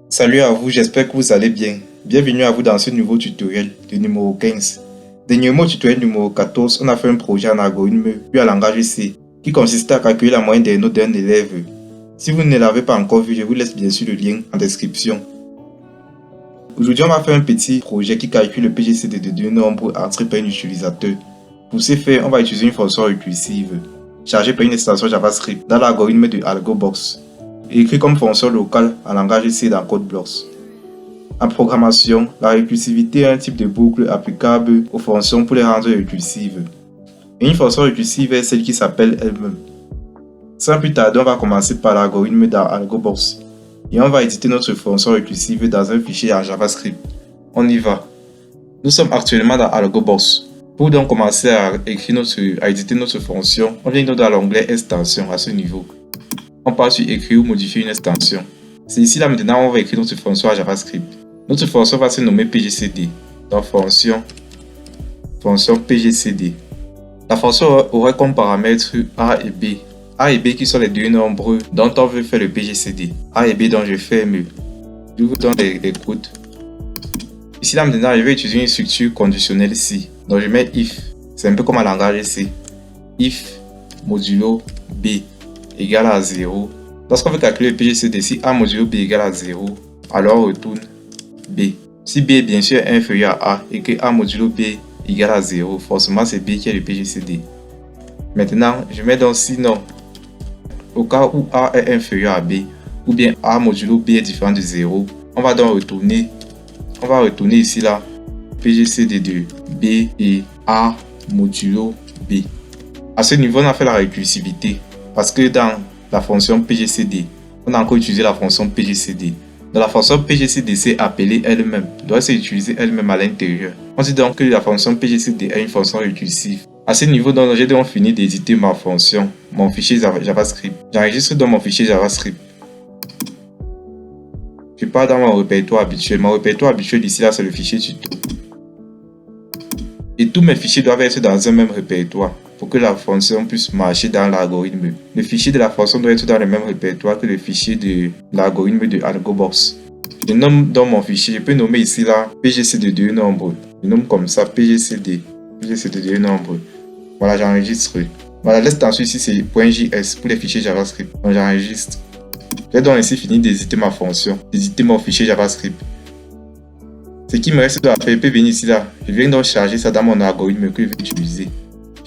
Salut à vous, j'espère que vous allez bien. Bienvenue à vous dans ce nouveau tutoriel, le numéro 15. Dernièrement au tutoriel numéro 14, on a fait un projet en algorithme puis en langage C qui consistait à calculer la moyenne des notes d'un élève. Si vous ne l'avez pas encore vu, je vous laisse bien sûr le lien en description. Aujourd'hui, on va faire un petit projet qui calcule le PGCD de deux nombres entrés par un utilisateur. Pour ce faire, on va utiliser une fonction récursive chargée par une extension JavaScript dans l'algorithme de AlgoBox, écrit comme fonction locale en langage C dans CodeBlocks. En programmation, la récursivité est un type de boucle applicable aux fonctions pour les rendre récursives. Et une fonction récursive est celle qui s'appelle elle-même. Sans plus tarder, on va commencer par l'algorithme dans AlgoBox. Et on va éditer notre fonction récursive dans un fichier en JavaScript. On y va. Nous sommes actuellement dans AlgoBox. Pour donc commencer à éditer notre fonction, on vient dans l'onglet extension à ce niveau. On passe sur écrire ou modifier une extension. C'est ici là maintenant on va écrire notre fonction à JavaScript. Notre fonction va se nommer PGCD. Donc fonction PGCD. La fonction aura comme paramètres A et B. A et B qui sont les deux nombres dont on veut faire le PGCD. A et B dont je ferme. Je vous donne les codes. Ici là maintenant je vais utiliser une structure conditionnelle C. Donc je mets if. C'est un peu comme un langage C. If modulo B égale à 0. Lorsqu'on veut calculer le PGCD, si A modulo B égale à 0, alors on retourne B. Si B est bien sûr inférieur à A et que A modulo B égale à 0, forcément c'est B qui est le PGCD. Maintenant, je mets donc sinon, au cas où A est inférieur à B, ou bien A modulo B est différent de 0, on va donc retourner ici là, PGCD de B et A modulo B. À ce niveau, on a fait la récursivité, parce que dans la fonction PGCD, on a encore utilisé la fonction PGCD. Dans la fonction PGCD, c'est appelée elle-même, doit s'utiliser elle-même à l'intérieur. On dit donc que la fonction PGCD est une fonction récursive. À ce niveau, j'ai donc fini d'éditer ma fonction, mon fichier JavaScript. J'enregistre dans mon fichier JavaScript. Je pars dans mon répertoire habituel. Mon répertoire habituel ici, là, c'est le fichier tuto. Et tous mes fichiers doivent être dans un même répertoire pour que la fonction puisse marcher dans l'algorithme. Le fichier de la fonction doit être dans le même répertoire que le fichier de l'algorithme de AlgoBox. Je nomme dans mon fichier, je peux nommer ici là PGCD de deux nombres. Je nomme comme ça PGCD de deux nombres. Voilà, j'enregistre. Voilà, l'extension ici c'est .js pour les fichiers JavaScript. Donc j'enregistre. J'ai donc ici fini d'éditer ma fonction, d'éditer mon fichier JavaScript. Ce qui me reste à faire, je peux venir ici là. Je viens donc charger ça dans mon algorithme que je vais utiliser.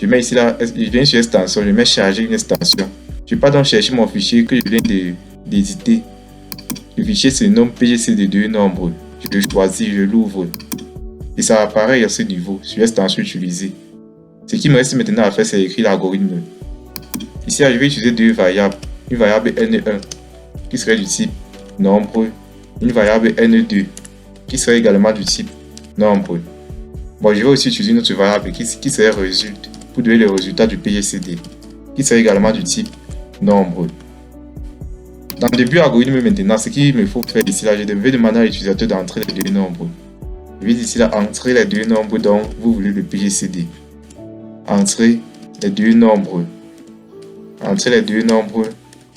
Je mets ici là, je viens sur extension, je mets charger une extension. Je vais pas donc chercher mon fichier que je viens d'éditer. Le fichier se nomme PGCD de deux nombres. Je le choisis, je l'ouvre. Et ça apparaît à ce niveau, sur l'extension utilisée. Ce qui me reste maintenant à faire, c'est écrire l'algorithme. Ici là, je vais utiliser deux variables. Une variable N1 qui serait du type nombre. Une variable N2 qui serait également du type nombre. Bon, je vais aussi utiliser une autre variable qui serait résulte pour donner le résultat du PGCD, qui serait également du type nombre. Dans le début algorithme maintenant, ce qu'il me faut faire ici là, je vais demander à l'utilisateur d'entrer les deux nombres. Je vais ici là entrer les deux nombres dont vous voulez le PGCD. Entrer les deux nombres. Entrer les deux nombres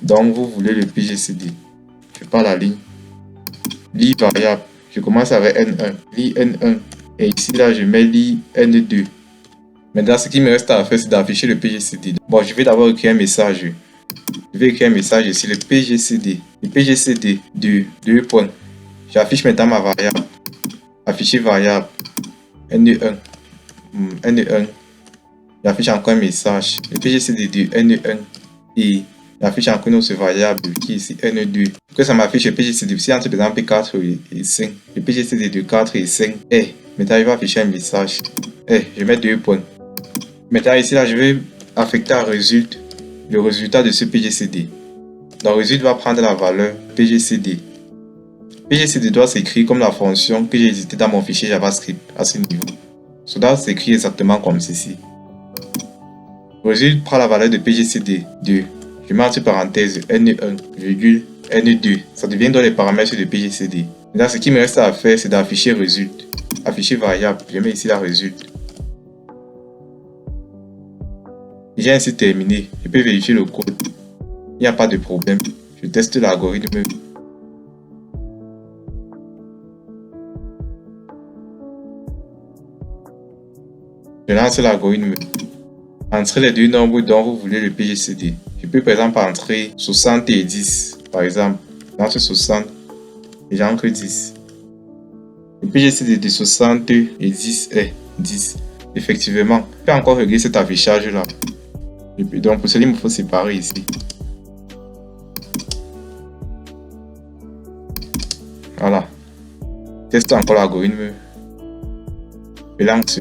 dont vous voulez le PGCD. Je pars la ligne. Lit variable. Je commence avec N1. Lit N1. Et ici là, je mets lit N2. Maintenant, ce qui me reste à faire, c'est d'afficher le PGCD. Bon, je vais d'abord écrire un message. Je vais écrire un message ici, le PGCD. Le PGCD de 2 points. J'affiche maintenant ma variable. Afficher variable. N1. N1. J'affiche encore un message. Le PGCD de N1. Et j'affiche encore une autre variable qui est ici N2. Pour que ça m'affiche le PGCD, si entre par exemple 4 et 5. Le PGCD de 4 et 5 est. Maintenant, je vais afficher un message. Je mets 2 points. Maintenant, ici, là, je vais affecter à résulte le résultat de ce PGCD. Donc, résulte va prendre la valeur PGCD. PGCD doit s'écrire comme la fonction que j'ai éditée dans mon fichier JavaScript à ce niveau. Cela s'écrit exactement comme ceci. Résulte prend la valeur de PGCD 2. Je mets entre parenthèses N1, virgule N2. Ça devient donc les paramètres de PGCD. Maintenant, ce qui me reste à faire, c'est d'afficher résulte. Afficher variable. Je mets ici la résulte. J'ai ainsi terminé. Je peux vérifier le code. Il n'y a pas de problème. Je teste l'algorithme. Je lance l'algorithme. Entrez les deux nombres dont vous voulez le PGCD. Je peux par exemple entrer 60 et 10. Par exemple, j'entre 60 et j'entre 10. Le PGCD de 60 et 10 est 10. Effectivement, je peux encore régler cet affichage là. Et puis donc pour cela, il me faut séparer ici. Voilà. Teste encore l'algorithme. Et lance.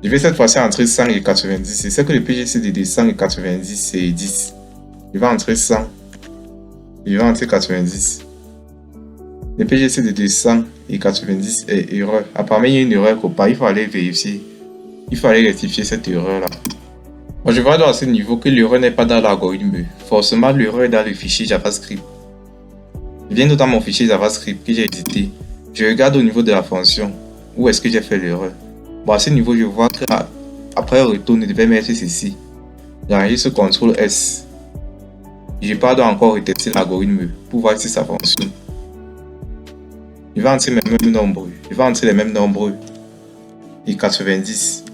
Je vais cette fois-ci entrer 100 et 90. C'est que le PGCD de 100 et 90 c'est 10. Je vais entrer 100. Je vais entrer 90. Le PGCD de 100 et 90 est erreur. Apparemment, il y a une erreur quelque part. Il faut aller vérifier. Il faut aller rectifier cette erreur-là. Bon, je vois dans ce niveau que l'erreur n'est pas dans l'algorithme. Forcément, l'erreur est dans le fichier JavaScript. Je viens dans mon fichier JavaScript que j'ai édité. Je regarde au niveau de la fonction. Où est-ce que j'ai fait l'erreur? Bon, à ce niveau, je vois que après retourne, je devais mettre ceci. J'enregistre CTRL S. Je pas encore retester l'algorithme pour voir si ça fonctionne. Je vais entrer les mêmes nombres. Je vais entrer les mêmes nombres. Et 90.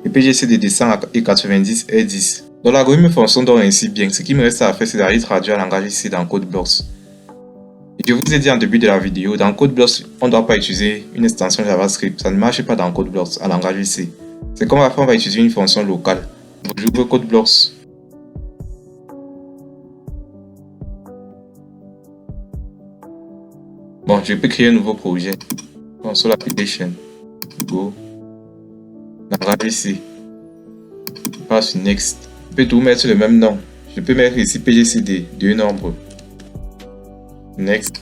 Le PGCD de 100 et 90 est 10. Donc l'algorithme fonctionne donc ainsi bien. Ce qui me reste à faire, c'est d'aller traduire un langage ici dans CodeBlocks. Je vous ai dit en début de la vidéo, dans CodeBlocks, on ne doit pas utiliser une extension JavaScript. Ça ne marche pas dans CodeBlocks en langage C. C'est comme on va utiliser une fonction locale. Donc j'ouvre CodeBlocks. Bon, je peux créer un nouveau projet. Console Application. Go. Langage C. Je passe sur Next. Je peux tout mettre le même nom. Je peux mettre ici PGCD, deux nombres. Next.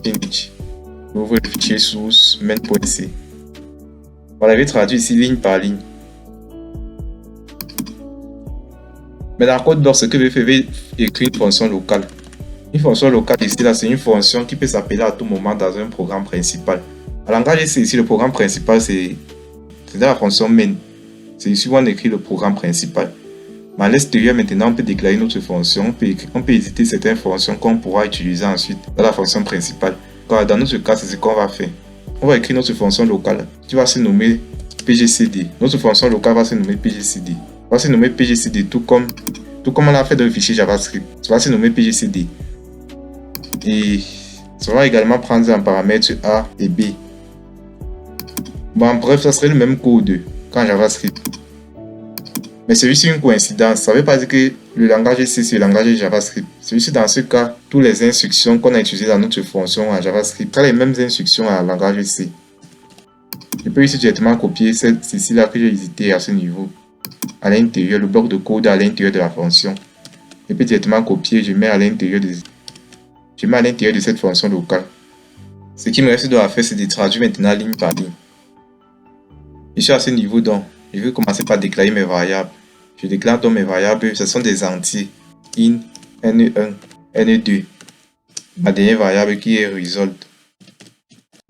Finish. J'ouvre le fichier source main.c. Voilà, je vais traduire ici ligne par ligne. Mais dans CodeBlocks, ce que je vais faire, je vais écrire une fonction locale. Une fonction locale ici, là, c'est une fonction qui peut s'appeler à tout moment dans un programme principal. En langage C, ici, le programme principal, c'est dans la fonction main. C'est ici où on écrit le programme principal. Mais à l'extérieur, maintenant, on peut déclarer notre fonction. On peut éditer certaines fonctions qu'on pourra utiliser ensuite dans la fonction principale. Dans notre cas, c'est ce qu'on va faire. On va écrire notre fonction locale qui va se nommer PGCD. Notre fonction locale va se nommer PGCD. On va se nommer PGCD tout comme on l'a fait dans le fichier JavaScript. Ça va se nommer PGCD. Et ça va également prendre un paramètre A et B. Bon, bref, ça serait le même code qu'en JavaScript. Mais c'est juste une coïncidence. Ça ne veut pas dire que le langage C, c'est le langage JavaScript. C'est juste dans ce cas, toutes les instructions qu'on a utilisées dans notre fonction en JavaScript, sont les mêmes instructions en langage C. Je peux ici directement copier ceci-là que j'ai édité à ce niveau. À l'intérieur, le bloc de code à l'intérieur de la fonction. Je peux directement copier, je mets à l'intérieur de cette fonction locale. Ce qui me reste à faire, c'est de traduire maintenant ligne par ligne. Je suis à ce niveau donc, je vais commencer par déclarer mes variables. Je déclare donc mes variables, ce sont des entiers. In, N1, N2. Ma dernière variable qui est result.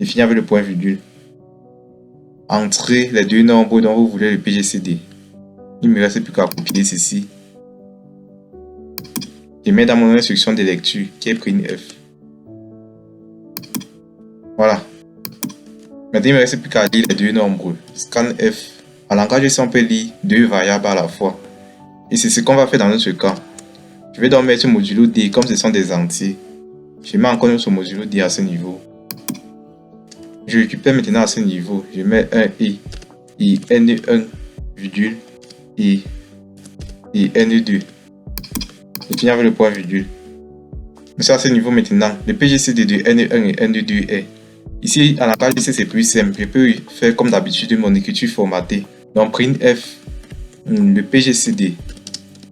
Je finis avec le point virgule. Entrez les deux nombres dont vous voulez le PGCD. Il ne me reste plus qu'à copier ceci. Je mets dans mon instruction de lecture qui est printf. Voilà. Maintenant, il ne me reste plus qu'à lire les deux nombres. Scanf. En langage C, on peut lire deux variables à la fois. Et c'est ce qu'on va faire dans notre cas. Je vais donc mettre modulo D comme ce sont des entiers. Je mets encore notre modulo D à ce niveau. Je récupère maintenant à ce niveau. Je mets un et N1, virgule, et N2. Je finis avec le point virgule. Mais ça à ce niveau maintenant. Le PGCD de N1 et N2 est. Ici, en langage C, c'est plus simple. Je peux faire comme d'habitude mon écriture formatée. Donc, printf, le PGCD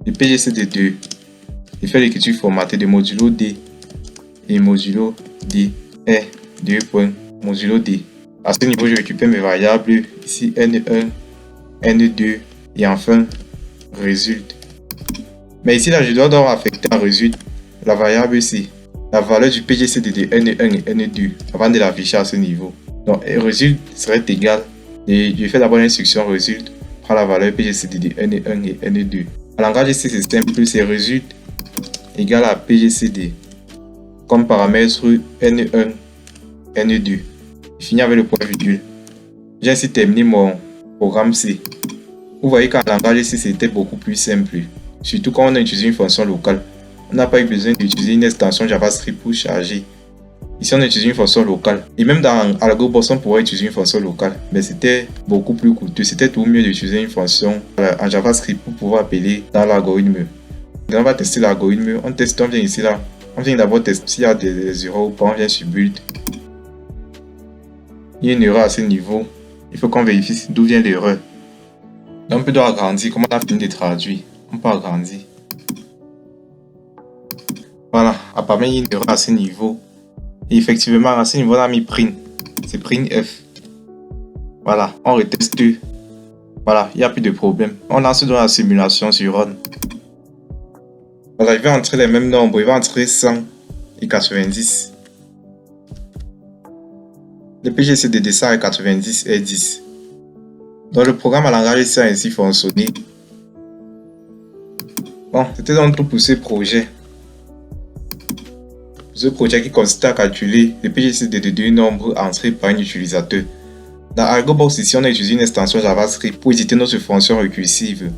2. Je fais l'écriture formatée de modulo D. Et modulo D est 2 points modulo D. À ce niveau, je récupère mes variables. Ici, N1, N2 et enfin, result. Mais ici, là, je dois donc affecter en result la variable C. La valeur du PGCD de N1 et N2 avant de l'afficher à ce niveau. Donc, result serait égal. Et je fais d'abord l'instruction result, prend la valeur PGCD de N1 et N2. En langage C, c'est simple, c'est result égal à PGCD comme paramètre N1, N2. Je finis avec le point virgule. J'ai ainsi terminé mon programme C. Vous voyez qu'en langage C, c'était beaucoup plus simple. Surtout quand on a utilisé une fonction locale. On n'a pas eu besoin d'utiliser une extension JavaScript pour charger. Ici, on utilise une fonction locale. Et même dans AlgoBox, on pourrait utiliser une fonction locale. Mais c'était beaucoup plus coûteux. C'était tout mieux d'utiliser une fonction en JavaScript pour pouvoir appeler dans l'algorithme. On va tester l'algorithme. On teste, on vient ici là. On vient d'abord tester s'il y a des erreurs ou pas. On vient sur Build. Il y a une erreur à ce niveau. Il faut qu'on vérifie d'où vient l'erreur. Donc, on peut agrandir. Comme on a fini de traduire, on peut agrandir. Voilà. Apparemment, il y a une erreur à ce niveau. Et effectivement, à ce niveau, on a mis print. C'est print F. Voilà, on reteste. Voilà, il n'y a plus de problème. On lance dans la simulation sur Run. Voilà, il va entrer les mêmes nombres. Il va entrer 100 et 90. Le PGC de dessin est 90 et 10. Donc le programme à langage C a ainsi fonctionné. Bon, c'était donc tout pour ce projet. Ce projet qui consiste à calculer le PGC de deux nombres entrés par un utilisateur. Dans AlgoBox, ici, on a utilisé une extension JavaScript pour éditer notre fonction récursive.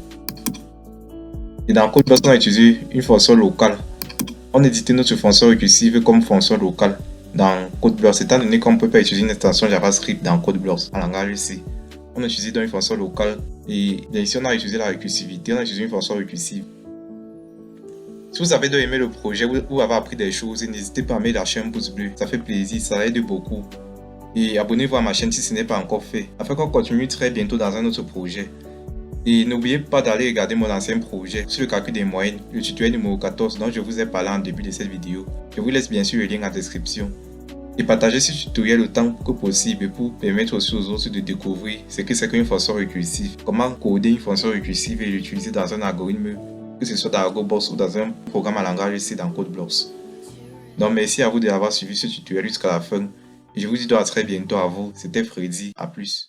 Et dans CodeBlocks, on a utilisé une fonction locale. On édité notre fonction récursive comme fonction locale dans CodeBlocks, étant donné qu'on ne peut pas utiliser une extension JavaScript dans CodeBlocks en langage C. On a utilisé donc une fonction locale et ici on a utilisé la récursivité, on a utilisé une fonction récursive. Si vous avez donc aimé le projet ou avez appris des choses, n'hésitez pas à mettre la chaîne pouce bleu, ça fait plaisir, ça aide beaucoup. Et abonnez-vous à ma chaîne si ce n'est pas encore fait, afin qu'on continue très bientôt dans un autre projet. Et n'oubliez pas d'aller regarder mon ancien projet sur le calcul des moyennes, le tutoriel numéro 14 dont je vous ai parlé en début de cette vidéo. Je vous laisse bien sûr le lien en description. Et partagez ce tutoriel autant que possible pour permettre aussi aux autres de découvrir ce que c'est qu'une fonction récursive, comment coder une fonction récursive et l'utiliser dans un algorithme, que ce soit dans AlgoBox ou dans un programme à langage C dans CodeBlocks. Donc merci à vous d'avoir suivi ce tutoriel jusqu'à la fin. Et je vous dis donc à très bientôt à vous. C'était Freddy. À plus.